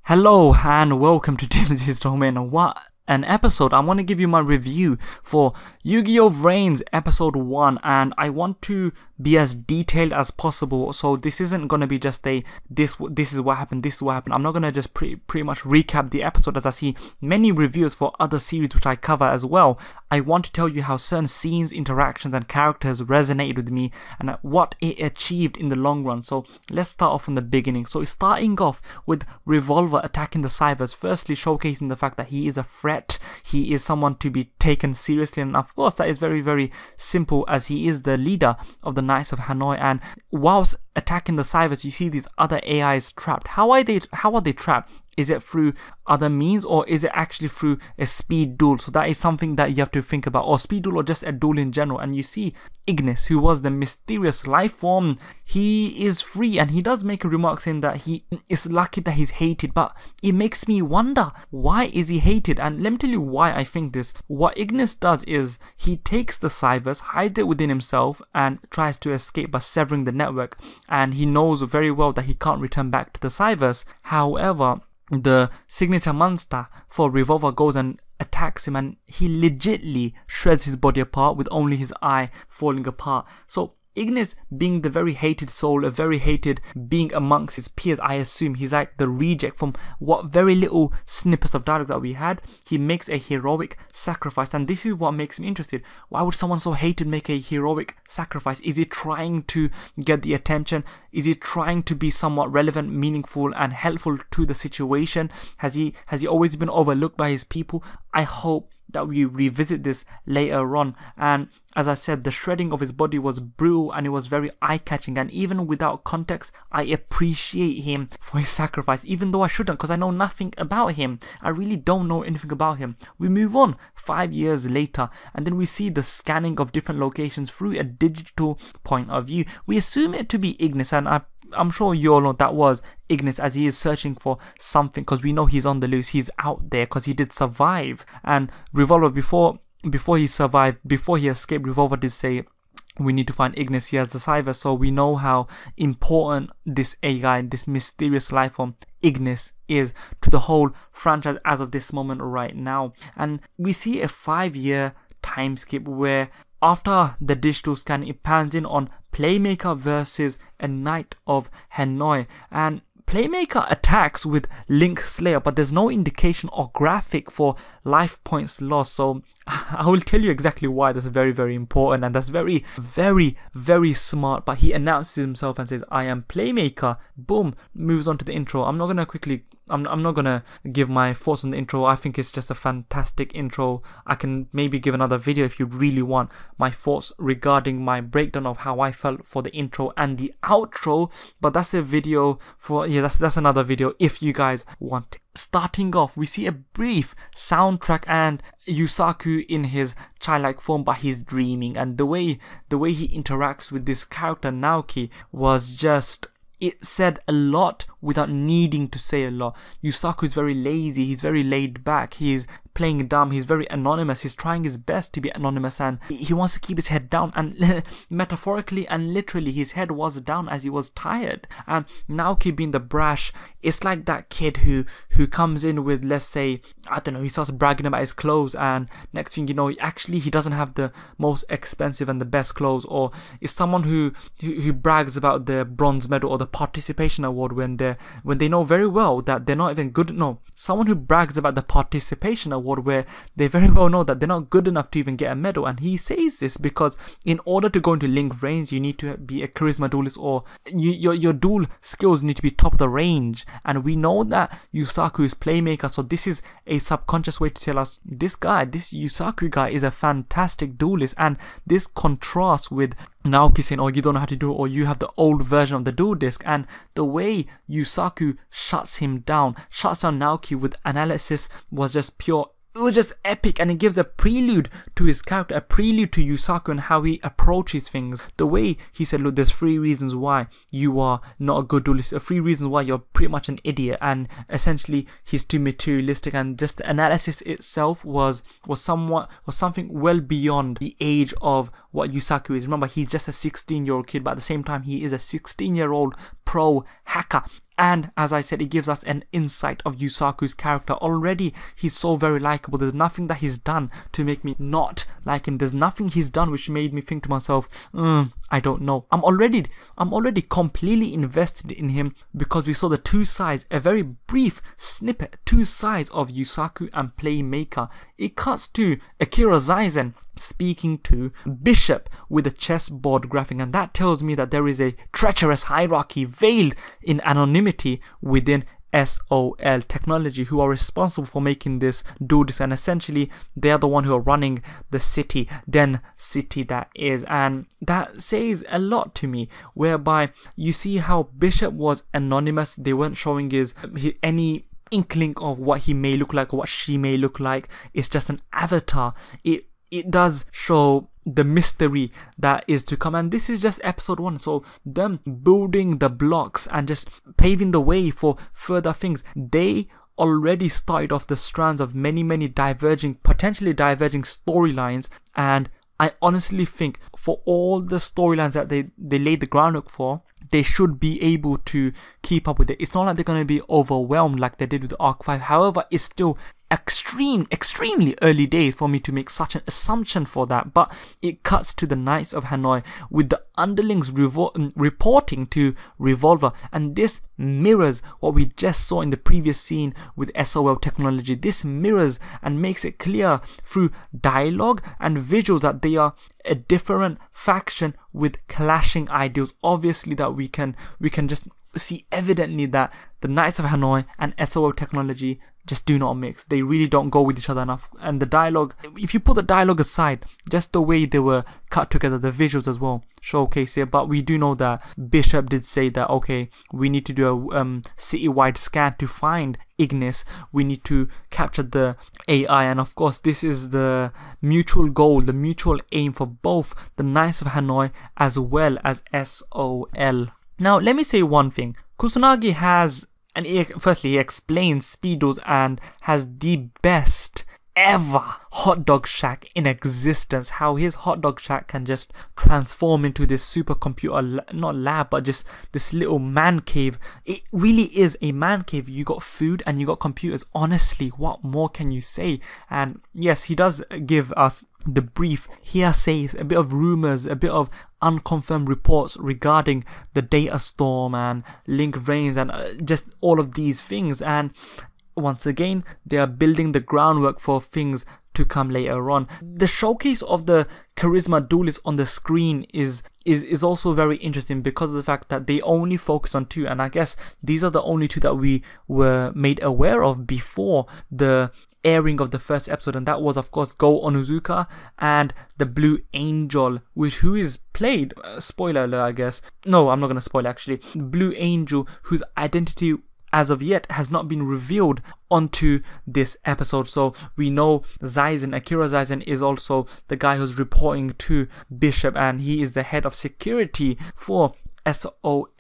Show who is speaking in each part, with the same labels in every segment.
Speaker 1: Hello and welcome to Tim's Domain. What an episode. I want to give you my review for Yugioh Vrains episode 1, and I want to be as detailed as possible. So this isn't going to be just a this is what happened, this is what happened. I'm not going to just pretty much recap the episode, as I see many reviews for other series which I cover as well. I want to tell you how certain scenes, interactions and characters resonated with me and what it achieved in the long run. So let's start off from the beginning. So it's starting off with Revolver attacking the Cybers, firstly showcasing the fact that he is a threat. He is someone to be taken seriously, and of course that is very simple, as he is the leader of the Knights of Hanoi. And whilst attacking the Cybers, you see these other AIs trapped. How are they trapped? Is it through other means, or is it actually through a speed duel? So that is something that you have to think about, or speed duel, or just a duel in general. And you see Ignis, who was the mysterious life form, he is free, and he does make a remark saying that he is lucky that he's hated. But it makes me wonder, why is he hated? And let me tell you why I think this. What Ignis does is he takes the Cybers, hides it within himself, and tries to escape by severing the network. And he knows very well that he can't return back to the Cybers. However, the signature monster for Revolver goes and attacks him, and he legitly shreds his body apart with only his eye falling apart. So Ignis, being the very hated soul, a very hated being amongst his peers, I assume he's like the reject from what very little snippets of dialogue that we had. He makes a heroic sacrifice, and this is what makes me interested. Why would someone so hated make a heroic sacrifice? Is he trying to get the attention? Is he trying to be somewhat relevant, meaningful and helpful to the situation? Has he always been overlooked by his people? I hope that we revisit this later on. And as I said, the shredding of his body was brutal and it was very eye-catching, and even without context I appreciate him for his sacrifice, even though I shouldn't, because I know nothing about him. I really don't know anything about him. We move on 5 years later, and then we see the scanning of different locations through a digital point of view. We assume it to be Ignis, and I'm sure you all know that was Ignis, as he is searching for something, because we know he's on the loose, he's out there, because he did survive. And Revolver, before he survived, before he escaped, Revolver did say, we need to find Ignis, he has the Cyber. So we know how important this AI, this mysterious life form Ignis, is to the whole franchise as of this moment right now. And we see a 5-year time skip where after the digital scan, it pans in on Playmaker versus a Knight of Hanoi, and Playmaker attacks with Link Slayer, but there's no indication or graphic for life points lost. So I will tell you exactly why. That's very important, and that's very smart. But he announces himself and says, I am Playmaker. Boom, moves on to the intro. I'm not gonna give my thoughts on the intro. I think it's just a fantastic intro. I can maybe give another video if you really want my thoughts regarding my breakdown of how I felt for the intro and the outro, but that's a video for, that's another video if you guys want it. Starting off, we see a brief soundtrack and Yusaku in his childlike form, but he's dreaming, and the way he interacts with this character Naoki was just, it said a lot without needing to say a lot. Yusaku is very lazy, he's very laid back, he's playing dumb, he's very anonymous, he's trying his best to be anonymous, and he wants to keep his head down, and metaphorically and literally his head was down as he was tired. And Naoki, being the brash, it's like that kid who comes in with, let's say, I don't know, he starts bragging about his clothes, and next thing you know, actually he doesn't have the most expensive and the best clothes. Or is someone who brags about the bronze medal or the participation award when they know very well that they're not even good. No, someone who brags about the participation award where they very well know that they're not good enough to even get a medal. And he says this because in order to go into Link Vrains, you need to be a charisma duelist, or your duel skills need to be top of the range. And we know that Yusaku is Playmaker, so this is a subconscious way to tell us this Yusaku guy is a fantastic duelist. And this contrasts with Naoki saying, oh, you don't know how to do it, or you have the old version of the duel disc. And the way Yusaku shuts down Naoki with analysis was just pure. It was just epic, and it gives a prelude to his character, a prelude to Yusaku and how he approaches things. The way he said, look, there's 3 reasons why you are not a good duelist, 3 reasons why you're pretty much an idiot, and essentially he's too materialistic. And just the analysis itself was something well beyond the age of what Yusaku is. Remember, he's just a 16-year-old kid, but at the same time he is a 16-year-old pro hacker. And as I said, it gives us an insight of Yusaku's character. Already he's so very likable. There's nothing that he's done to make me not like him. There's nothing he's done which made me think to myself, I don't know. I'm already completely invested in him, because we saw the two sides, a very brief snippet, two sides of Yusaku and Playmaker. It cuts to Akira Zaizen speaking to Bishop with a chessboard graphic, and that tells me that there is a treacherous hierarchy veiled in anonymity within SOL Technology, who are responsible for making this dual disc, and essentially they are the one who are running the city, Den City that is. And that says a lot to me, whereby you see how Bishop was anonymous. They weren't showing any inkling of what he may look like or what she may look like. It's just an avatar. It does show the mystery that is to come, and this is just episode 1, so them building the blocks and just paving the way for further things. They already started off the strands of many potentially diverging storylines, and I honestly think for all the storylines that they laid the groundwork for, they should be able to keep up with it. It's not like they're going to be overwhelmed like they did with Arc 5. However, it's still extremely early days for me to make such an assumption for that. But it cuts to the Knights of Hanoi with the underlings reporting to Revolver, and this mirrors what we just saw in the previous scene with SOL Technology. This mirrors and makes it clear through dialogue and visuals that they are a different faction with clashing ideals. Obviously that we can just see evidently that the Knights of Hanoi and SOL Technology just do not mix. They really don't go with each other enough. And the dialogue, if you put the dialogue aside, just the way they were cut together, the visuals as well showcase it. But we do know that Bishop did say that, okay, we need to do a city-wide scan to find Ignis. We need to capture the AI, and of course this is the mutual goal, the mutual aim for both the Knights of Hanoi as well as SOL. Now, let me say one thing. Kusanagi has, and firstly, he explains Speedos and has the best ever hot dog shack in existence. How his hot dog shack can just transform into this supercomputer, not lab, but just this little man cave. It really is a man cave. You got food and you got computers. Honestly, what more can you say? And yes, he does give us the brief hearsays, a bit of rumors, a bit of unconfirmed reports regarding the data storm and Yugioh Vrains and just all of these things. And once again, they are building the groundwork for things to come later on. The showcase of the charisma duelist on the screen is also very interesting because of the fact that they only focus on 2, and I guess these are the only 2 that we were made aware of before the airing of the first episode, and that was of course Go Onuzuka and the Blue Angel, who is played, spoiler alert I guess, no I'm not gonna spoil actually, Blue Angel, whose identity as of yet has not been revealed onto this episode. So we know Zaizen, Akira Zaizen, is also the guy who's reporting to Bishop, and he is the head of security for SOL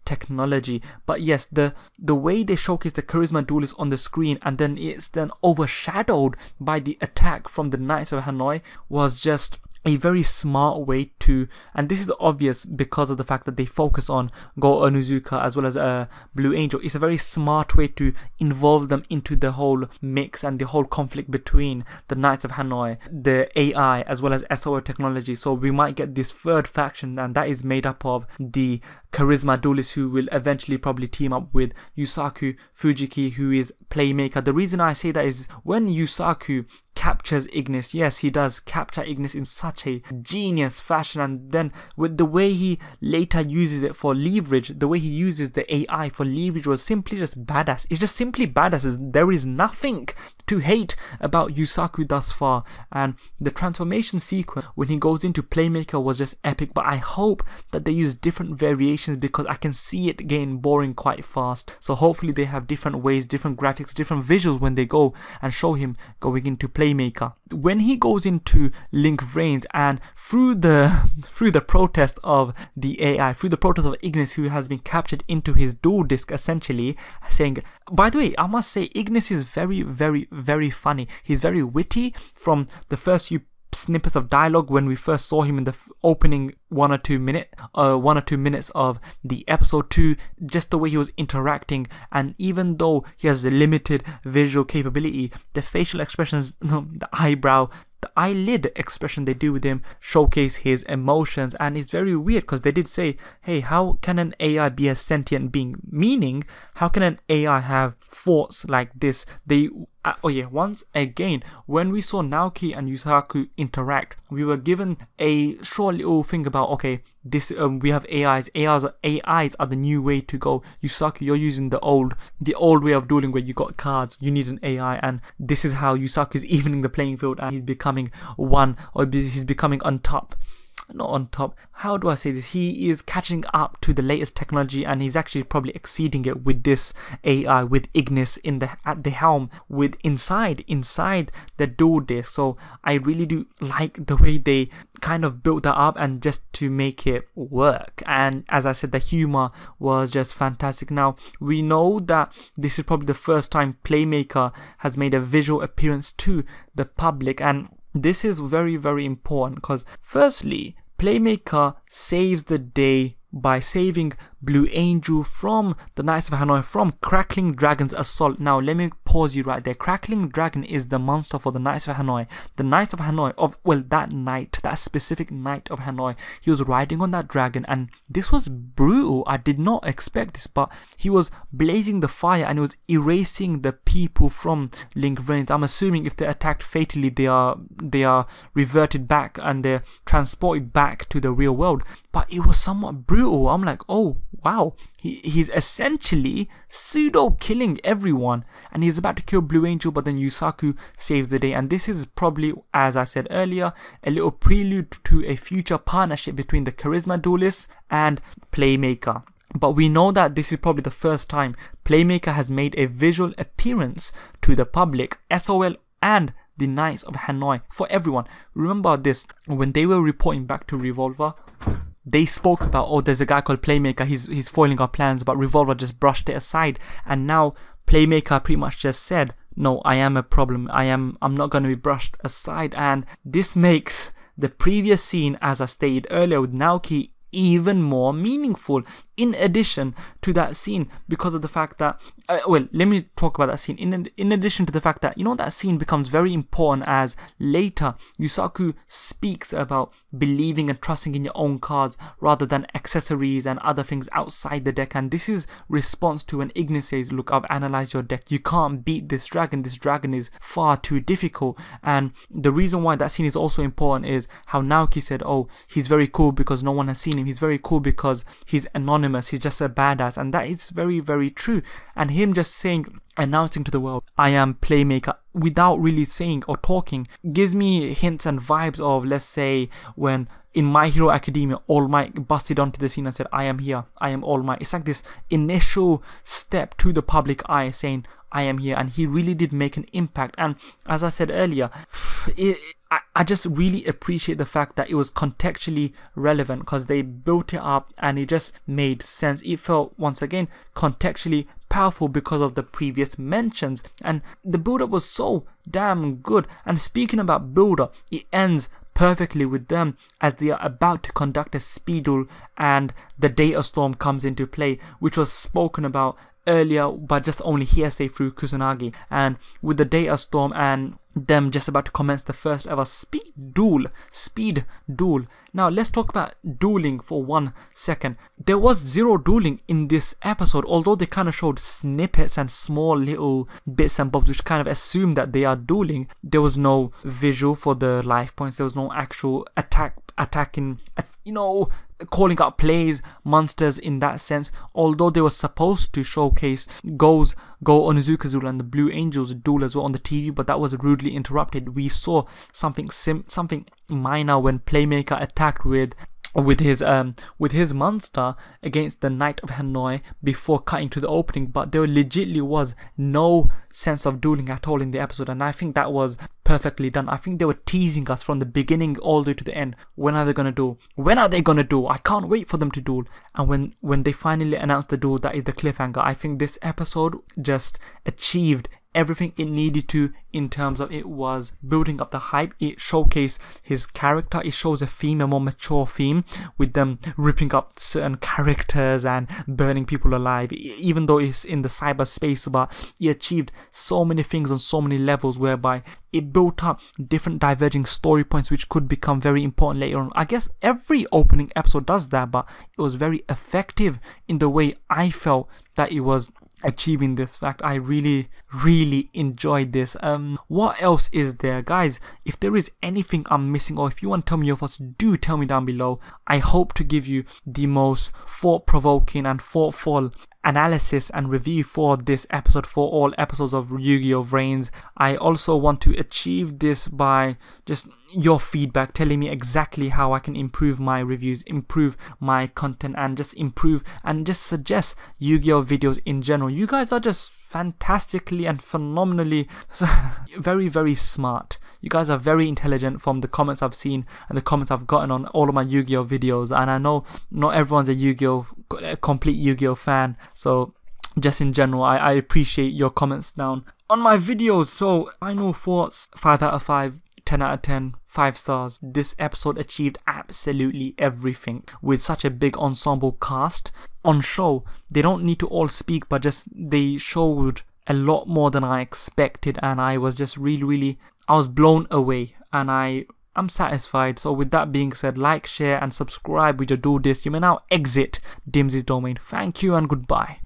Speaker 1: Technology. But yes, the way they showcase the charisma duelist on the screen and then it's then overshadowed by the attack from the Knights of Hanoi was just a very smart way to, and this is obvious because of the fact that they focus on Go Onuzuka as well as Blue Angel. It's a very smart way to involve them into the whole mix and the whole conflict between the Knights of Hanoi, the AI as well as SOL Technology. So we might get this third faction, and that is made up of the charisma duelist who will eventually probably team up with Yusaku Fujiki, who is Playmaker. The reason I say that is when Yusaku captures Ignis, yes, he does capture Ignis in such a genius fashion, and then with the way he later uses it for leverage, the way he uses the AI for leverage was simply just badass. It's just simply badass. There is nothing to hate about Yusaku thus far, and the transformation sequence when he goes into Playmaker was just epic. But I hope that they use different variations because I can see it getting boring quite fast. So hopefully they have different ways, different graphics, different visuals when they go and show him going into Playmaker. When he goes into Yugioh Vrains and through the protest of the AI, through the protest of Ignis, who has been captured into his dual disc, essentially saying, by the way, I must say Ignis is very funny. He's very witty. From the first few snippets of dialogue when we first saw him in the opening 1 or 2 minutes of the episode 2, just the way he was interacting. And even though he has a limited visual capability, the facial expressions, the eyebrow, the eyelid expression they do with him showcase his emotions. And it's very weird because they did say, hey, how can an AI be a sentient being? Meaning, how can an AI have thoughts like this? Once again, when we saw Naoki and Yusaku interact, we were given a short little thing about, okay, this we have AIs are the new way to go. Yusaku, you're using the old way of dueling where you got cards, you need an AI, and this is how Yusaku is evening the playing field, and he's becoming on top. Not on top, how do I say this? He is catching up to the latest technology, and he's actually probably exceeding it with this AI, with Ignis at the helm, with inside the dual disc. So I really do like the way they kind of built that up, and just to make it work. And as I said, the humor was just fantastic. Now we know that this is probably the first time Playmaker has made a visual appearance to the public, and this is very, very important because firstly, Playmaker saves the day by saving Blue Angel from the Knights of Hanoi, from Crackling Dragon's assault. Now let me pause you right there. Crackling Dragon is the monster for the Knights of Hanoi. The Knights of Hanoi, that specific Knight of Hanoi, he was riding on that dragon, and this was brutal. I did not expect this, but he was blazing the fire and he was erasing the people from Yugioh Vrains. I'm assuming if they're attacked fatally, they are reverted back and they're transported back to the real world. But it was somewhat brutal. I'm like, oh wow, he's essentially pseudo killing everyone, and he's about to kill Blue Angel, but then Yusaku saves the day. And this is probably, as I said earlier, a little prelude to a future partnership between the Charisma Duelist and Playmaker. But we know that this is probably the first time Playmaker has made a visual appearance to the public, SOL and the Knights of Hanoi, for everyone. Remember this, when they were reporting back to Revolver, they spoke about, oh, there's a guy called Playmaker, he's foiling our plans, but Revolver just brushed it aside. And now Playmaker pretty much just said, no, I am a problem, I'm not going to be brushed aside. And this makes the previous scene, as I stated earlier with Naoki, even more meaningful. In addition to that scene, because of the fact that let me talk about that scene. In addition to the fact that, that scene becomes very important, as later Yusaku speaks about believing and trusting in your own cards rather than accessories and other things outside the deck. And this is response to when Ignis says, look, I've analyzed your deck, you can't beat this dragon is far too difficult. And the reason why that scene is also important is how Naoki said, oh, he's very cool because no one has seen him, he's very cool because he's anonymous, he's just a badass. And that is very, very true. And him just saying, announcing to the world, I am Playmaker, without really saying or talking, gives me hints and vibes of, let's say, when in My Hero Academia All Might busted onto the scene and said, I am here, I am All Might. It's like this initial step to the public eye saying, I am here. And he really did make an impact. And as I said earlier, I just really appreciate the fact that it was contextually relevant, because they built it up and it just made sense. It felt, once again, contextually powerful because of the previous mentions, and the build-up was so damn good. And speaking about build-up, it ends perfectly with them as they are about to conduct a speed duel, and the data storm comes into play, which was spoken about earlier but just only hearsay through Kusanagi. And with the data storm and them just about to commence the first ever speed duel. Now let's talk about dueling for 1 second. There was zero dueling in this episode, although they kind of showed snippets and small little bits and bobs which kind of assumed that they are dueling. There was no visual for the life points, there was no actual attacking, calling out plays, monsters in that sense, although they were supposed to showcase Go Onizuka's duel and the Blue Angel's duel as well on the TV, but that was rudely interrupted. We saw something minor when Playmaker attacked with his monster against the Knight of Hanoi before cutting to the opening, but there legitimately was no sense of dueling at all in the episode, and I think that was perfectly done. I think they were teasing us from the beginning all the way to the end. When are they gonna duel? When are they gonna duel? I can't wait for them to duel. And when they finally announced the duel, that is the cliffhanger. I think this episode just achieved everything it needed to, in terms of it was building up the hype. It showcased his character. It shows a theme, a more mature theme, with them ripping up certain characters and burning people alive, even though it's in the cyberspace. But it achieved so many things on so many levels, whereby it built up different diverging story points which could become very important later on. I guess every opening episode does that, but it was very effective in the way I felt that it was achieving this fact. I really enjoyed this. What else is there, guys? If there is anything I'm missing, or if you want to tell me your thoughts, do tell me down below. I hope to give you the most thought-provoking and thoughtful analysis and review for this episode, for all episodes of Yugioh Vrains. I also want to achieve this by just your feedback, telling me exactly how I can improve my reviews, improve my content, and just improve and just suggest Yu-Gi-Oh videos in general. You guys are just fantastically and phenomenally very smart. You guys are very intelligent from the comments I've seen and the comments I've gotten on all of my Yu-Gi-Oh videos, and I know not everyone's a complete Yu-Gi-Oh fan, so just in general, I appreciate your comments down on my videos. So final thoughts: 5 out of 5, 10 out of 10, 5 stars. This episode achieved absolutely everything with such a big ensemble cast on show. They don't need to all speak, but just they showed a lot more than I expected, and I was just really I was blown away, and I'm satisfied. So with that being said, like, share and subscribe. We just do this. You may now exit Dimsy's domain. Thank you and goodbye.